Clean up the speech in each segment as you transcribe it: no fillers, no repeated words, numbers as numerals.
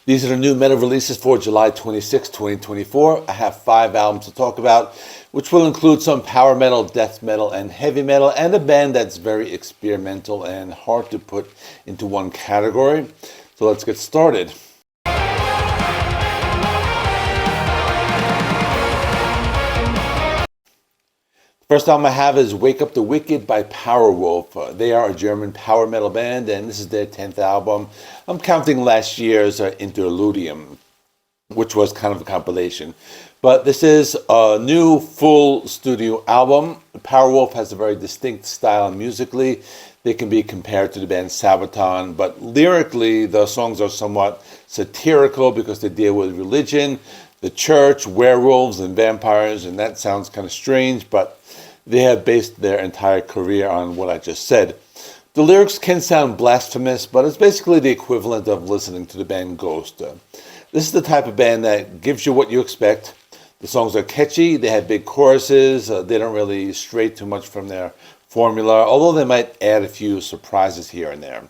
These are the new metal releases for July 26, 2024. I have 5 albums to talk about, which will include some power metal, death metal, and heavy metal, and a band that's very experimental and hard to put into one category. So let's get started. First album I have is Wake Up the Wicked by Powerwolf. They are a German power metal band, and this is their 10th album. I'm counting last year's Interludium, which was kind of a compilation. But this is a new full studio album. Powerwolf has a very distinct style musically. They can be compared to the band Sabaton, but lyrically the songs are somewhat satirical because they deal with religion, the church, werewolves, and vampires, and that sounds kind of strange, but they have based their entire career on what I just said. The lyrics can sound blasphemous, but it's basically the equivalent of listening to the band Ghost. This is the type of band that gives you what you expect. The songs are catchy, they have big choruses, they don't really stray too much from their formula, although they might add a few surprises here and there.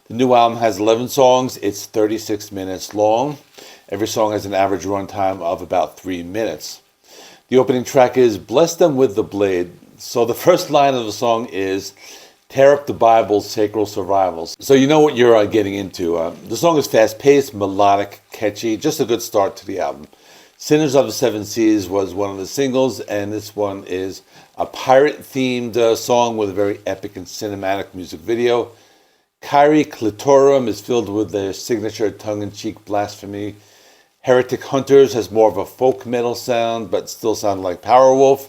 The new album has 11 songs, it's 36 minutes long. Every song has an average runtime of about 3 minutes. The opening track is Bless Them With the Blade. So the first line of the song is Tear Up the Bible, Sacral Survivals. So you know what you're getting into. The song is fast-paced, melodic, catchy, just a good start to the album. Sinners of the Seven Seas was one of the singles, and this one is a pirate-themed song with a very epic and cinematic music video. Kyrie Clitorum is filled with their signature tongue-in-cheek blasphemy. Heretic Hunters has more of a folk metal sound, but still sound like Powerwolf.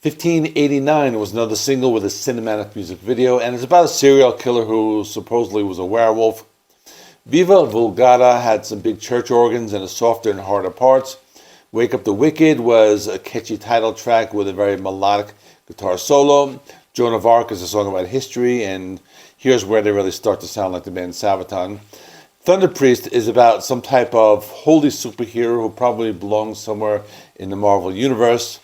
1589 was another single with a cinematic music video, and it's about a serial killer who supposedly was a werewolf. Viva Vulgata had some big church organs and a softer and harder parts. Wake Up the Wicked was a catchy title track with a very melodic guitar solo. Joan of Arc is a song about history, and here's where they really start to sound like the band Sabaton. Thunder Priest is about some type of holy superhero who probably belongs somewhere in the Marvel Universe.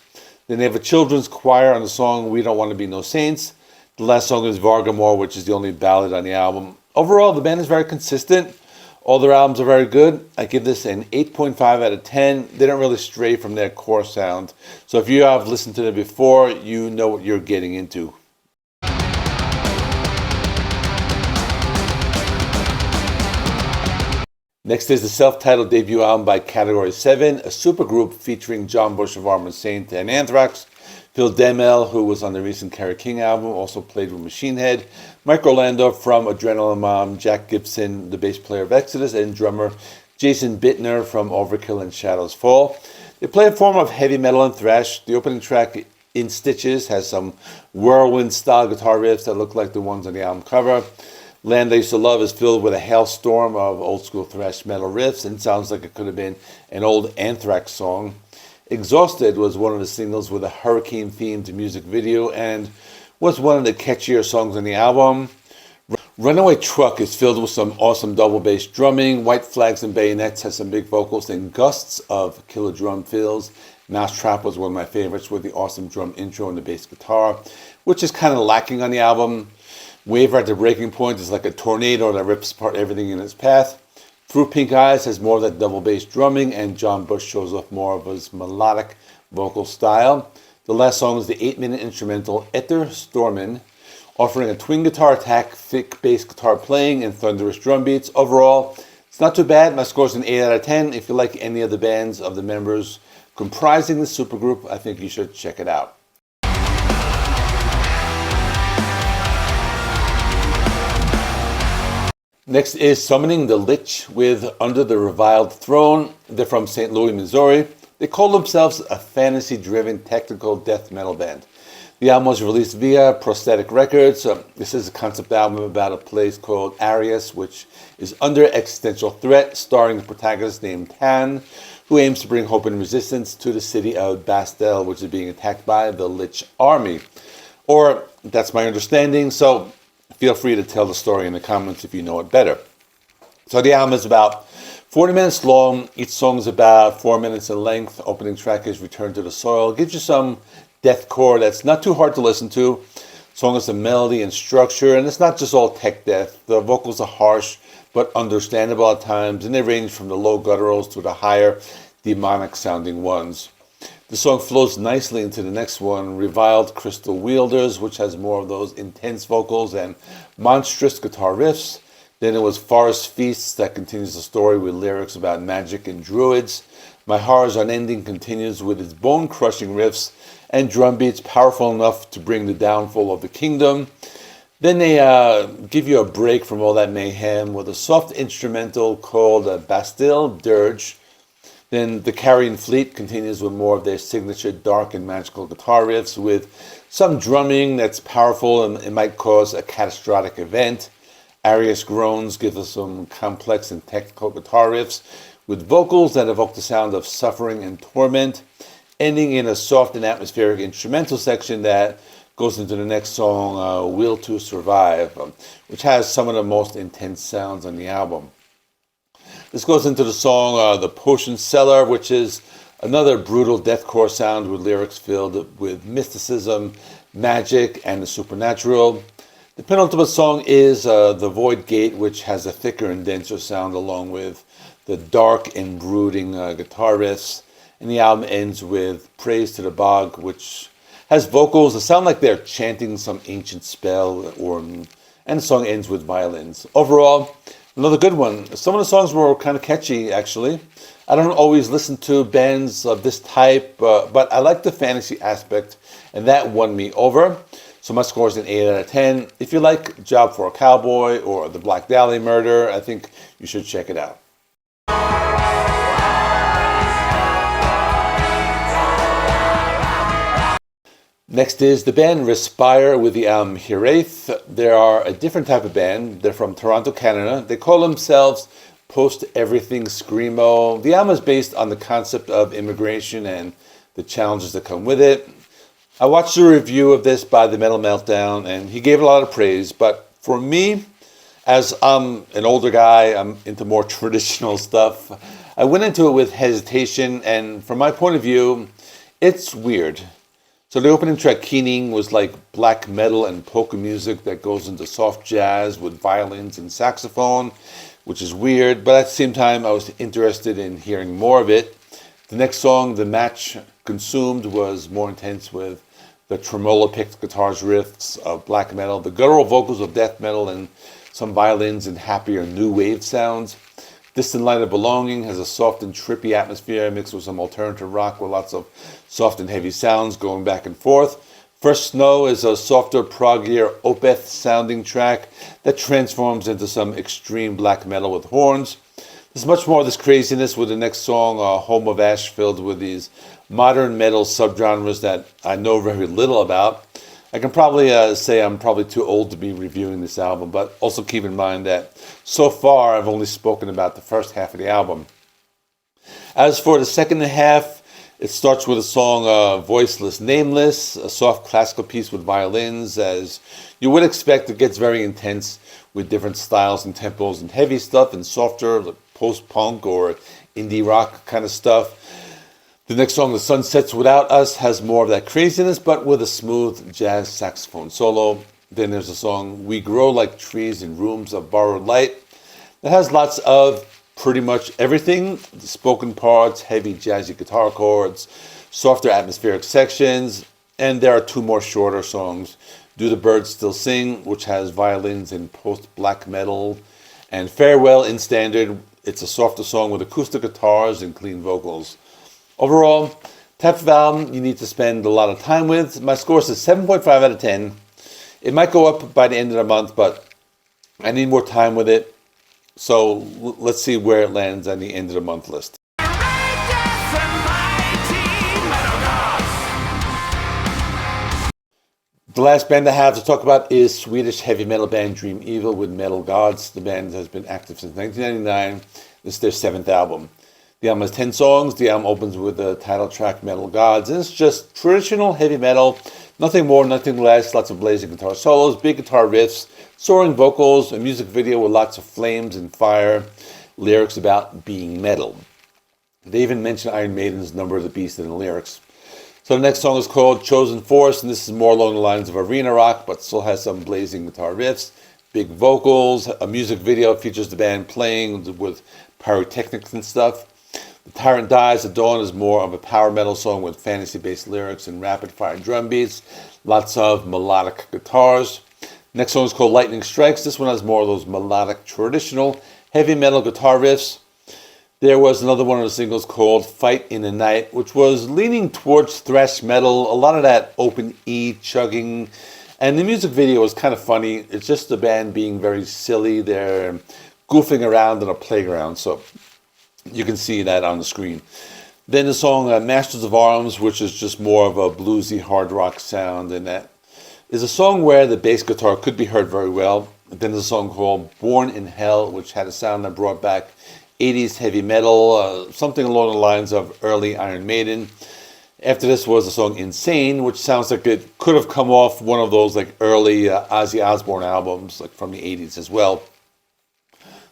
Then they have a children's choir on the song We Don't Want to Be No Saints. The last song is Vargamore, which is the only ballad on the album. Overall, the band is very consistent. All their albums are very good. I give this an 8.5 out of 10. They don't really stray from their core sound. So if you have listened to them before, you know what you're getting into. Next is the self-titled debut album by Category 7, a supergroup featuring John Bush of Armored Saint and Anthrax. Phil Demel, who was on the recent Kerry King album, also played with Machine Head. Mike Orlando from Adrenaline Mom, Jack Gibson, the bass player of Exodus, and drummer Jason Bittner from Overkill and Shadows Fall. They play a form of heavy metal and thrash. The opening track, In Stitches, has some whirlwind-style guitar riffs that look like the ones on the album cover. Land I Used to Love is filled with a hailstorm of old-school thrash metal riffs and sounds like it could have been an old Anthrax song. Exhausted was one of the singles with a hurricane-themed music video and was one of the catchier songs on the album. Runaway Truck is filled with some awesome double bass drumming. White Flags and Bayonets has some big vocals and gusts of killer drum fills. Mousetrap was one of my favorites with the awesome drum intro and the bass guitar, which is kind of lacking on the album. Waver at the Breaking Point is like a tornado that rips apart everything in its path. Through Pink Eyes has more of that double bass drumming, and John Bush shows off more of his melodic vocal style. The last song is the 8-minute instrumental Ether Stormin, offering a twin guitar attack, thick bass guitar playing, and thunderous drum beats. Overall, it's not too bad. My score is an 8 out of 10. If you like any of the bands of the members comprising the supergroup, I think you should check it out. Next is Summoning the Lich with Under the Reviled Throne. They're from St. Louis, Missouri. They call themselves a fantasy-driven technical death metal band. The album was released via Prosthetic Records. This is a concept album about a place called Arius, which is under existential threat, starring a protagonist named Tan, who aims to bring hope and resistance to the city of Bastel, which is being attacked by the Lich army. Or, that's my understanding, so feel free to tell the story in the comments if you know it better. So the album is about 40 minutes long. Each song is about 4 minutes in length. Opening track is Return to the Soil. It gives you some deathcore that's not too hard to listen to. The song has some melody and structure, and it's not just all tech death. The vocals are harsh, but understandable at times, and they range from the low gutturals to the higher demonic sounding ones. The song flows nicely into the next one, Reviled Crystal Wielders, which has more of those intense vocals and monstrous guitar riffs. Then it was Forest Feasts that continues the story with lyrics about magic and druids. My Horrors Unending continues with its bone-crushing riffs and drum beats powerful enough to bring the downfall of the kingdom. Then they give you a break from all that mayhem with a soft instrumental called Bastille Dirge. Then the Carrion Fleet continues with more of their signature dark and magical guitar riffs with some drumming that's powerful and it might cause a catastrophic event. Arius Groans gives us some complex and technical guitar riffs with vocals that evoke the sound of suffering and torment, ending in a soft and atmospheric instrumental section that goes into the next song, Will to Survive, which has some of the most intense sounds on the album. This goes into the song The Potion Seller, which is another brutal deathcore sound with lyrics filled with mysticism, magic, and the supernatural. The penultimate song is The Void Gate, which has a thicker and denser sound along with the dark and brooding guitar riffs. And the album ends with Praise to the Bog, which has vocals that sound like they're chanting some ancient spell, and the song ends with violins. Overall, another good one. Some of the songs were kind of catchy, actually. I don't always listen to bands of this type, but I like the fantasy aspect, and that won me over. So my score is an 8 out of 10. If you like Job for a Cowboy or The Black Dahlia Murder, I think you should check it out. Next is the band Respire with the album Hiraeth. They are a different type of band. They're from Toronto, Canada. They call themselves Post-Everything Screamo. The album is based on the concept of immigration and the challenges that come with it. I watched a review of this by the Metal Meltdown, and he gave it a lot of praise. But for me, as I'm an older guy, I'm into more traditional stuff. I went into it with hesitation, and from my point of view, it's weird. So the opening track, Keening, was like black metal and polka music that goes into soft jazz with violins and saxophone, which is weird. But at the same time, I was interested in hearing more of it. The next song, The Match Consumed, was more intense with the tremolo-picked guitars riffs of black metal, the guttural vocals of death metal, and some violins and happier new wave sounds. Distant Light of Belonging has a soft and trippy atmosphere mixed with some alternative rock with lots of soft and heavy sounds going back and forth. First Snow is a softer, proggier, Opeth sounding track that transforms into some extreme black metal with horns. There's much more of this craziness with the next song, Home of Ash, filled with these modern metal subgenres that I know very little about. I can probably say I'm probably too old to be reviewing this album, but also keep in mind that so far I've only spoken about the first half of the album. As for the second half, it starts with a song, Voiceless Nameless, a soft classical piece with violins. As you would expect, it gets very intense with different styles and tempos and heavy stuff and softer, like post-punk or indie rock kind of stuff. The next song, The Sun Sets Without Us, has more of that craziness, but with a smooth jazz saxophone solo. Then there's a song, We Grow Like Trees in Rooms of Borrowed Light, that has lots of pretty much everything. The spoken parts, heavy jazzy guitar chords, softer atmospheric sections, and there are two more shorter songs. Do the Birds Still Sing, which has violins in post-black metal, and Farewell in Standard. It's a softer song with acoustic guitars and clean vocals. Overall, type of album you need to spend a lot of time with. My score is 7.5 out of 10. It might go up by the end of the month, but I need more time with it. So let's see where it lands on the end of the month list. The last band I have to talk about is Swedish heavy metal band Dream Evil with Metal Gods. The band has been active since 1999. This is their 7th album. The album has 10 songs. The album opens with the title track, Metal Gods. And it's just traditional heavy metal. Nothing more, nothing less. Lots of blazing guitar solos, big guitar riffs, soaring vocals, a music video with lots of flames and fire, lyrics about being metal. They even mention Iron Maiden's Number of the Beast in the lyrics. So the next song is called Chosen Force, and this is more along the lines of arena rock, but still has some blazing guitar riffs, big vocals. A music video features the band playing with pyrotechnics and stuff. The Tyrant Dies at Dawn is more of a power metal song with fantasy-based lyrics and rapid-fire drum beats. Lots of melodic guitars. Next song is called Lightning Strikes. This one has more of those melodic, traditional, heavy metal guitar riffs. There was another one of the singles called Fight in the Night, which was leaning towards thrash metal, a lot of that open E chugging. And the music video was kind of funny. It's just the band being very silly. They're goofing around in a playground. So you can see that on the screen. Then the song Masters of Arms, which is just more of a bluesy hard rock sound. And that is a song where the bass guitar could be heard very well. Then there's a song called Born in Hell, which had a sound that brought back 80s heavy metal, something along the lines of early Iron Maiden. After this was the song Insane, which sounds like it could have come off one of those like early Ozzy Osbourne albums, like from the 80s as well.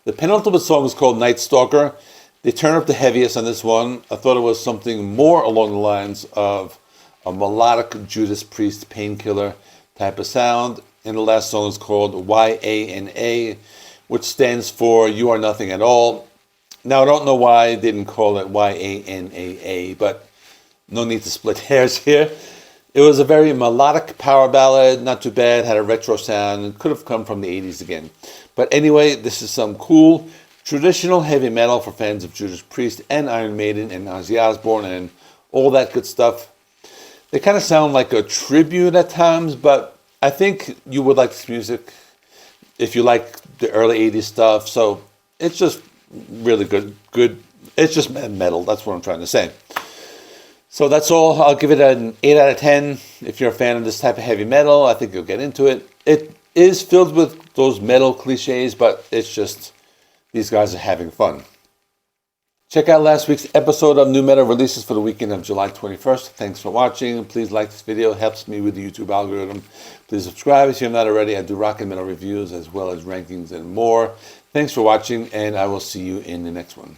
The penultimate song is called Night Stalker. They turn up the heaviest on this one. I thought it was something more along the lines of a melodic Judas Priest Painkiller type of sound. And the last song is called YANA, which stands for You Are Nothing at All. Now, I don't know why they didn't call it YANAA, but no need to split hairs here. It was a very melodic power ballad, not too bad, had a retro sound, it could have come from the 80s again. But anyway, this is some cool, traditional heavy metal for fans of Judas Priest and Iron Maiden and Ozzy Osbourne and all that good stuff. They kind of sound like a tribute at times, but I think you would like this music if you like the early 80s stuff. So it's just really good. It's just metal. That's what I'm trying to say. So that's all. I'll give it an 8 out of 10. If you're a fan of this type of heavy metal, I think you'll get into it. It is filled with those metal cliches, but it's just these guys are having fun. Check out last week's episode of New Metal releases for the weekend of July 21st. Thanks for watching. Please like this video. It helps me with the YouTube algorithm. Please subscribe if you're not already. I do rock and metal reviews as well as rankings and more. Thanks for watching, and I will see you in the next one.